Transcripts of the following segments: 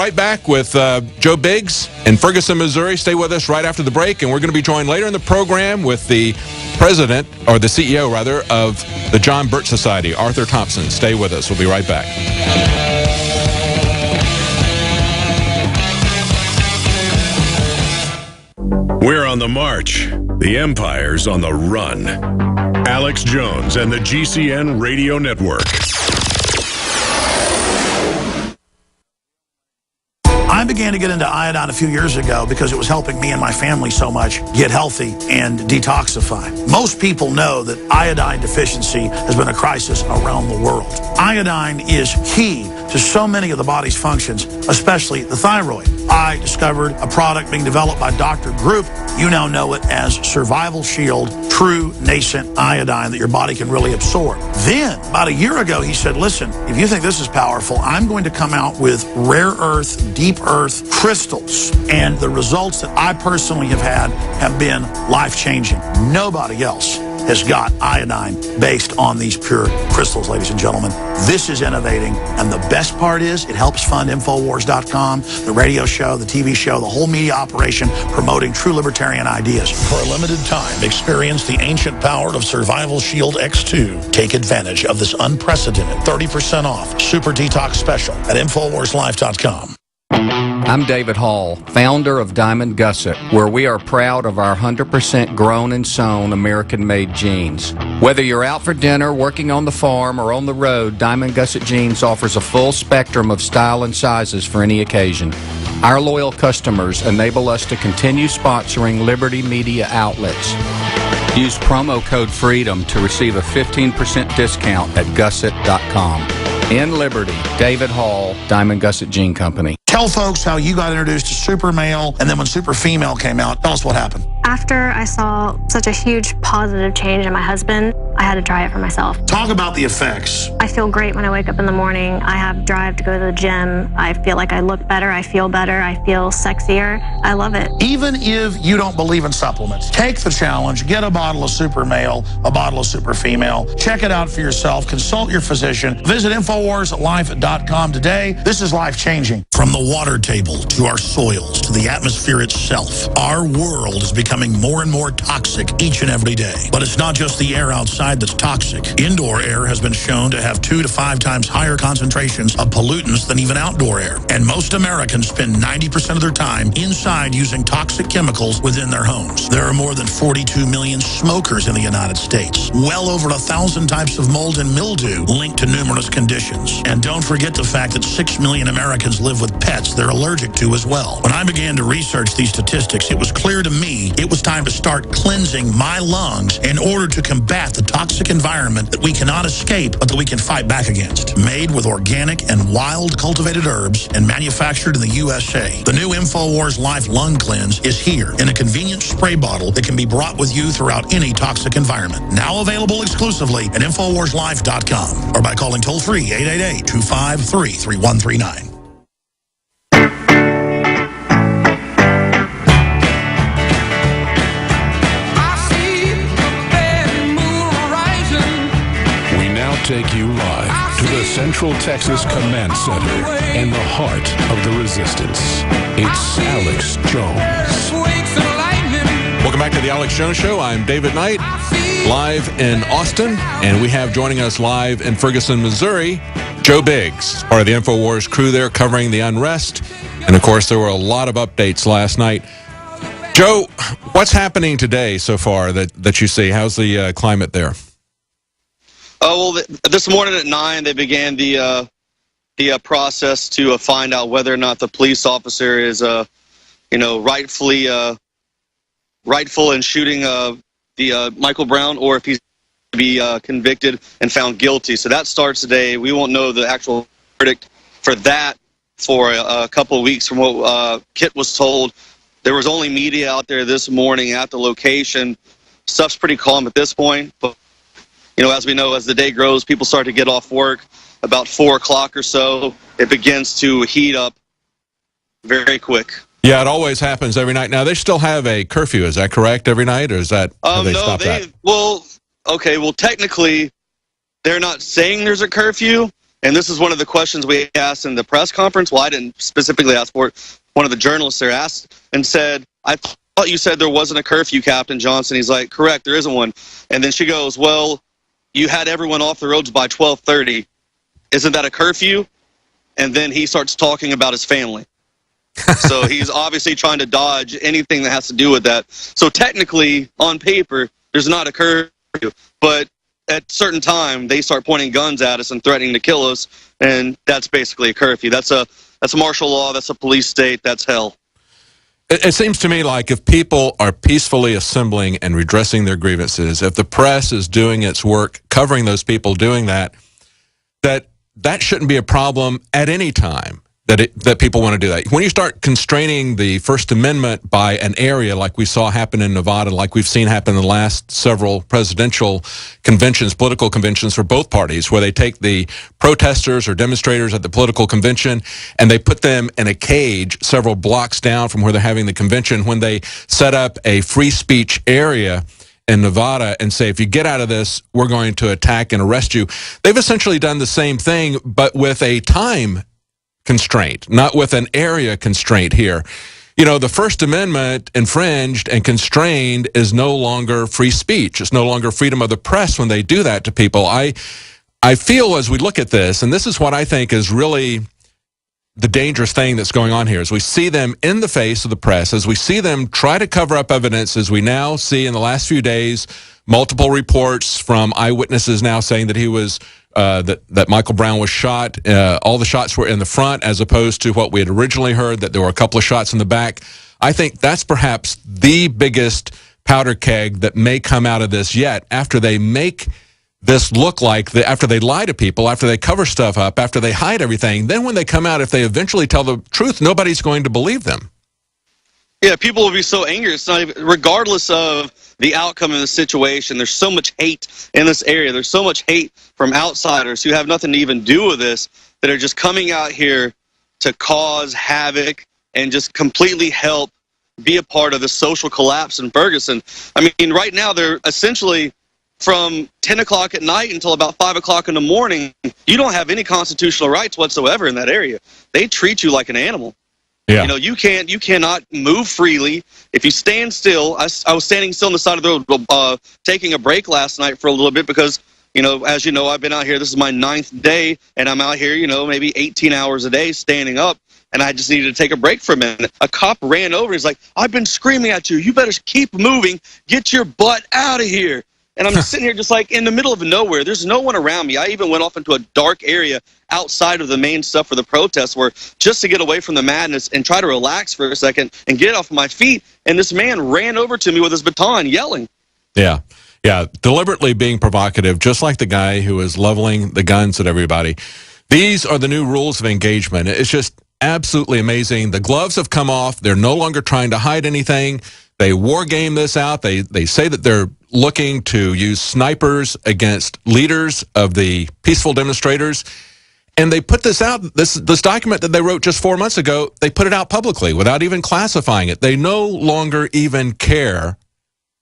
Right back with Joe Biggs in Ferguson, Missouri. Stay with us right after the break, and we're going to be joined later in the program with the president, or the CEO, rather, of the John Birch Society, Arthur Thompson. Stay with us. We'll be right back. We're on the march. The Empire's on the run. Alex Jones and the GCN Radio Network. I began to get into iodine a few years ago because it was helping me and my family so much get healthy and detoxify. Most people know that iodine deficiency has been a crisis around the world. Iodine is key to so many of the body's functions, especially the thyroid. I discovered a product being developed by Dr. Group. You now know it as Survival Shield, true nascent iodine that your body can really absorb. Then, about a year ago, he said, listen, if you think this is powerful, I'm going to come out with rare earth, deep earth crystals. And the results that I personally have had have been life-changing. Nobody else has got iodine based on these pure crystals, ladies and gentlemen. This is innovating, and the best part is it helps fund Infowars.com, the radio show, the TV show, the whole media operation promoting true libertarian ideas. For a limited time, experience the ancient power of Survival Shield X2. Take advantage of this unprecedented 30% off super detox special at InfoWarsLife.com. I'm David Hall, founder of Diamond Gusset, where we are proud of our 100% grown and sewn American-made jeans. Whether you're out for dinner, working on the farm, or on the road, Diamond Gusset Jeans offers a full spectrum of style and sizes for any occasion. Our loyal customers enable us to continue sponsoring Liberty Media outlets. Use promo code FREEDOM to receive a 15% discount at gusset.com. In Liberty, David Hall, Diamond Gusset Jean Company. Tell folks how you got introduced to Super Male, and then when Super Female came out, tell us what happened. After I saw such a huge positive change in my husband, I had to try it for myself. Talk about the effects. I feel great when I wake up in the morning. I have drive to go to the gym. I feel like I look better. I feel better. I feel sexier. I love it. Even if you don't believe in supplements, take the challenge. Get a bottle of Super Male, a bottle of Super Female. Check it out for yourself. Consult your physician. Visit InfoWarsLife.com today. This is life-changing. From the water table to our soils to the atmosphere itself, our world is becoming more and more toxic each and every day. But it's not just the air outside that's toxic. Indoor air has been shown to have 2 to 5 times higher concentrations of pollutants than even outdoor air. And most Americans spend 90% of their time inside using toxic chemicals within their homes. There are more than 42 million smokers in the United States. Well over 1,000 types of mold and mildew linked to numerous conditions. And don't forget the fact that 6 million Americans live with pets they're allergic to as well. When I began to research these statistics, it was clear to me it was time to start cleansing my lungs in order to combat the toxic environment that we cannot escape, but that we can fight back against. Made with organic and wild cultivated herbs and manufactured in the USA, the new InfoWars Life Lung Cleanse is here in a convenient spray bottle that can be brought with you throughout any toxic environment. Now available exclusively at InfoWarsLife.com or by calling toll-free 888-253-3139. Take you live to the Central Texas Command Center in the heart of the resistance. It's Alex Jones. Welcome back to the Alex Jones Show. I'm David Knight, live in Austin, and we have joining us live in Ferguson, Missouri, Joe Biggs, part of the InfoWars crew there covering the unrest. And, of course, there were a lot of updates last night. Joe, what's happening today so far that you see? How's the climate there? Well, this morning at 9, they began the process to find out whether or not the police officer is, rightful in shooting the Michael Brown, or if he's to be convicted and found guilty. So that starts today. We won't know the actual verdict for that for a couple of weeks. From what Kit was told, there was only media out there this morning at the location. Stuff's pretty calm at this point, but as we know, as the day grows, people start to get off work. About 4 o'clock or so, it begins to heat up very quick. Yeah, it always happens every night. Now, they still have a curfew, is that correct, every night, or is that have they stopped that? Well, technically, they're not saying there's a curfew, And this is one of the questions we asked in the press conference. Well, I didn't specifically ask for it. One of the journalists there asked and said, I thought you said there wasn't a curfew, Captain Johnson. He's like, correct, there isn't one. And then she goes, well, you had everyone off the roads by 12:30. Isn't that a curfew? And then he starts talking about his family. So he's obviously trying to dodge anything that has to do with that. So technically, on paper, there's not a curfew. But at a certain time, they start pointing guns at us and threatening to kill us, and that's basically a curfew. That's a martial law. That's a police state. That's hell. It seems to me like if people are peacefully assembling and redressing their grievances, if the press is doing its work covering those people doing that, that shouldn't be a problem at any time that people want to do that. When you start constraining the First Amendment by an area like we saw happen in Nevada, like we've seen happen in the last several presidential conventions, political conventions for both parties, where they take the protesters or demonstrators at the political convention and they put them in a cage several blocks down from where they're having the convention, when they set up a free speech area in Nevada and say, if you get out of this, we're going to attack and arrest you. They've essentially done the same thing, but with a time constraint, not with an area constraint here. You know, the First Amendment infringed and constrained is no longer free speech. It's no longer freedom of the press when they do that to people. I feel as we look at this, and this is what I think is really the dangerous thing that's going on here, as we see them in the face of the press, as we see them try to cover up evidence, as we now see in the last few days, multiple reports from eyewitnesses now saying that he was that Michael Brown was shot. All the shots were in the front, as opposed to what we had originally heard, that there were a couple of shots in the back. I think that's perhaps the biggest powder keg that may come out of this yet, after they make this look like, after they lie to people, after they cover stuff up, after they hide everything. Then when they come out, if they eventually tell the truth, nobody's going to believe them. Yeah, people will be so angry. It's not even, regardless of the outcome of the situation, there's so much hate in this area. There's so much hate from outsiders who have nothing to even do with this, that are just coming out here to cause havoc and just completely help be a part of the social collapse in Ferguson. I mean, right now they're essentially, from 10 o'clock at night until about 5 o'clock in the morning, you don't have any constitutional rights whatsoever in that area. They treat you like an animal. Yeah. You know, you cannot move freely. If you stand still, I was standing still on the side of the road, taking a break last night for a little bit because, you know, as you know, I've been out here. This is my 9th day, and I'm out here, you know, maybe 18 hours a day standing up, and I just needed to take a break for a minute. A cop ran over. He's like, "I've been screaming at you. You better keep moving. Get your butt out of here." And I'm just sitting here just like in the middle of nowhere. There's no one around me. I even went off into a dark area outside of the main stuff for the protests, where just to get away from the madness and try to relax for a second and get off my feet. And this man ran over to me with his baton yelling. Yeah. Yeah. Deliberately being provocative, just like the guy who is leveling the guns at everybody. These are the new rules of engagement. It's just absolutely amazing. The gloves have come off. They're no longer trying to hide anything. They war game this out. They say that they're looking to use snipers against leaders of the peaceful demonstrators. And they put this out, this document that they wrote just 4 months ago, they put it out publicly without even classifying it. They no longer even care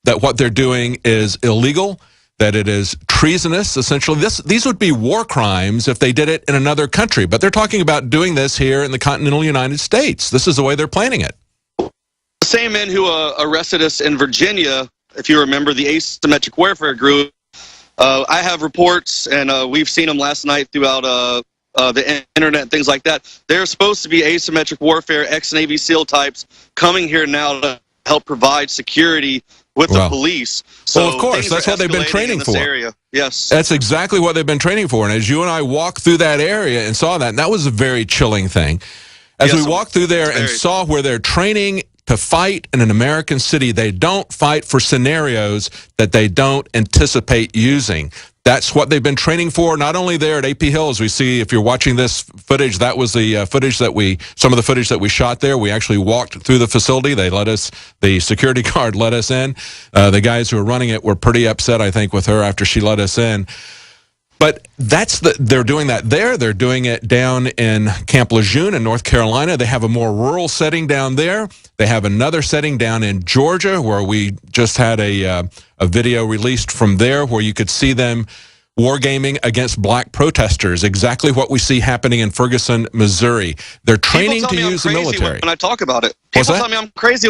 that what they're doing is illegal, that it is treasonous, essentially. These would be war crimes if they did it in another country. But they're talking about doing this here in the continental United States. This is the way they're planning it. The same men who arrested us in Virginia, if you remember, the asymmetric warfare group, I have reports, and we've seen them last night throughout the internet and things like that. They're supposed to be asymmetric warfare, ex-Navy SEAL types coming here now to help provide security with the police. So well, of course, that's what they've been training for. Area. Yes. That's exactly what they've been training for. And as you and I walked through that area and saw that, and that was a very chilling thing. As we walked through there and saw where they're training to fight in an American city, they don't fight for scenarios that they don't anticipate using. That's what they've been training for, not only there at AP Hill, as we see, if you're watching this footage, that was the footage that some of the footage that we shot there. We actually walked through the facility. They let us, the security guard let us in. The guys who were running it were pretty upset, I think, with her after she let us in. But they're doing that there. They're doing it down in Camp Lejeune in North Carolina. They have a more rural setting down there. They have another setting down in Georgia, where we just had a video released from there where you could see them wargaming against black protesters, exactly what we see happening in Ferguson, Missouri. They're training to use the military. When I talk about it, people tell me I'm crazy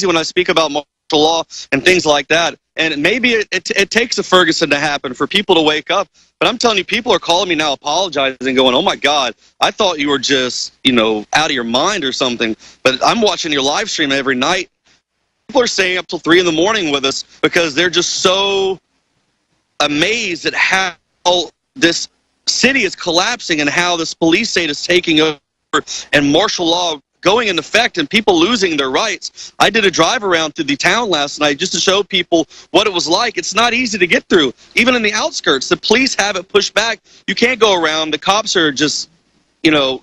when I speak about martial law and things like that. And maybe it takes a Ferguson to happen for people to wake up. But I'm telling you, people are calling me now apologizing, going, "Oh my God, I thought you were just, out of your mind or something." But I'm watching your live stream every night. People are staying up till 3 in the morning with us because they're just so amazed at how this city is collapsing and how this police state is taking over and martial law going into effect and people losing their rights. I did a drive around through the town last night just to show people what it was like. It's not easy to get through. Even in the outskirts, the police have it pushed back. You can't go around. The cops are just,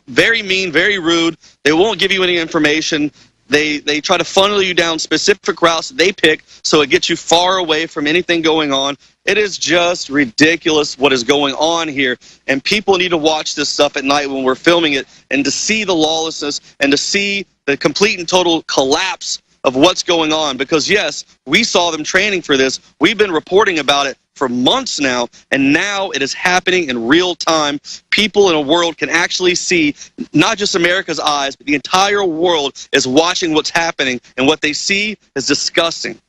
very mean, very rude. They won't give you any information. They try to funnel you down specific routes that they pick so it gets you far away from anything going on. It is just ridiculous what is going on here, and people need to watch this stuff at night when we're filming it and to see the lawlessness and to see the complete and total collapse of what's going on. Because, yes, we saw them training for this. We've been reporting about it for months now, and now it is happening in real time. People in the world can actually see, not just America's eyes, but the entire world is watching what's happening, and what they see is disgusting.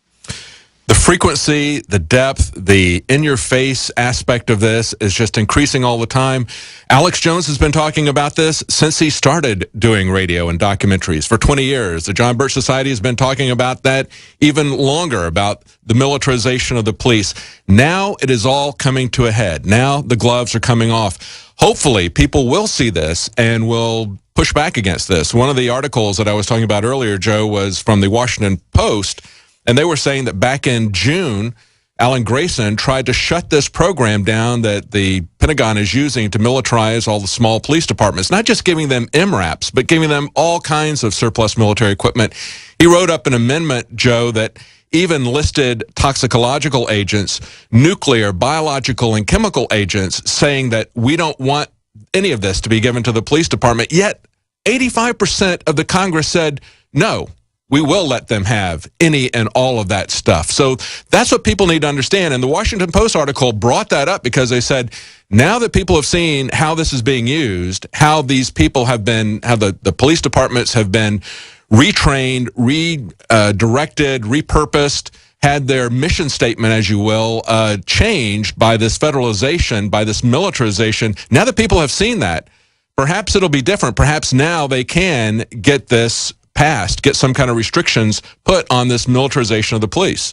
The frequency, the depth, the in-your-face aspect of this is just increasing all the time. Alex Jones has been talking about this since he started doing radio and documentaries for 20 years. The John Birch Society has been talking about that even longer, about the militarization of the police. Now it is all coming to a head. Now the gloves are coming off. Hopefully people will see this and will push back against this. One of the articles that I was talking about earlier, Joe, was from the Washington Post. And they were saying that back in June, Alan Grayson tried to shut this program down that the Pentagon is using to militarize all the small police departments, not just giving them MRAPs, but giving them all kinds of surplus military equipment. He wrote up an amendment, Joe, that even listed toxicological agents, nuclear, biological, and chemical agents, saying that we don't want any of this to be given to the police department. Yet 85% of the Congress said no. We will let them have any and all of that stuff. So that's what people need to understand. And the Washington Post article brought that up because they said, now that people have seen how this is being used, how these people have been, how the police departments have been retrained, redirected, repurposed, had their mission statement, as you will, changed by this federalization, by this militarization. Now that people have seen that, perhaps it'll be different. Perhaps now they can get this passed, get some kind of restrictions put on this militarization of the police.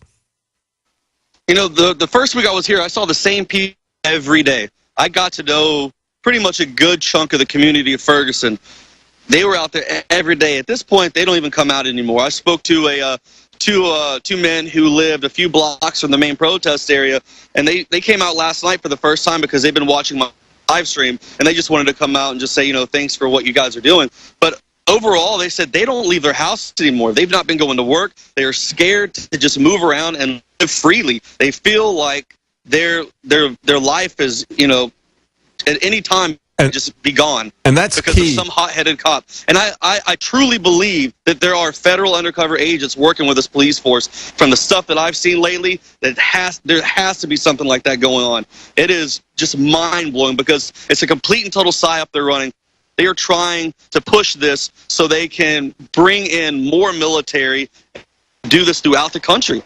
The first week I was here, I saw the same people every day. I got to know pretty much a good chunk of the community of Ferguson. They were out there every day. At this point, they don't even come out anymore. I spoke to two men who lived a few blocks from the main protest area, and they came out last night for the first time because they've been watching my live stream, and they just wanted to come out and just say, thanks for what you guys are doing. But overall, they said they don't leave their house anymore. They've not been going to work. They are scared to just move around and live freely. They feel like their life is, at any time just be gone. And that's because key. Of some hot-headed cop. And I truly believe that there are federal undercover agents working with this police force. From the stuff that I've seen lately, there has to be something like that going on. It is just mind-blowing because it's a complete and total psyop they're running. They are trying to push this so they can bring in more military and do this throughout the country.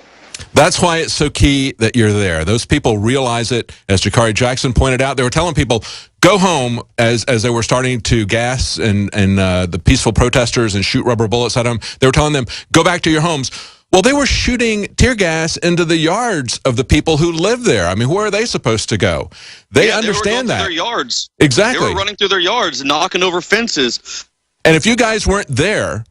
That's why it's so key that you're there. Those people realize it. As Jakari Jackson pointed out, they were telling people, go home as they were starting to gas and the peaceful protesters and shoot rubber bullets at them. They were telling them, go back to your homes. Well, they were shooting tear gas into the yards of the people who live there. I mean, where are they supposed to go? They understand that. They were going through their yards. Exactly. They were running through their yards and knocking over fences. And if you guys weren't there,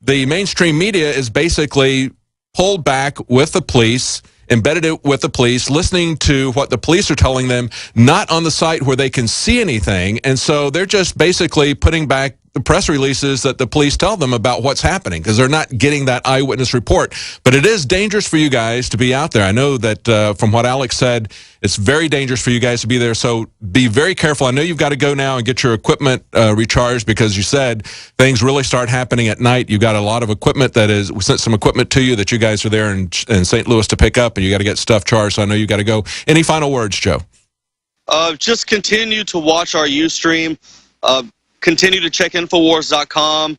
the mainstream media is basically pulled back with the police, embedded it with the police, listening to what the police are telling them, not on the site where they can see anything. And so they're just basically putting back the press releases that the police tell them about what's happening because they're not getting that eyewitness report. But it is dangerous for you guys to be out there. I know that from what Alex said, it's very dangerous for you guys to be there. So be very careful. I know you've got to go now and get your equipment recharged because you said things really start happening at night. You've got a lot of equipment we sent some equipment to you that you guys are there in St. Louis to pick up, and you got to get stuff charged. So I know you got to go. Any final words, Joe? Just continue to watch our Ustream. Continue to check Infowars.com.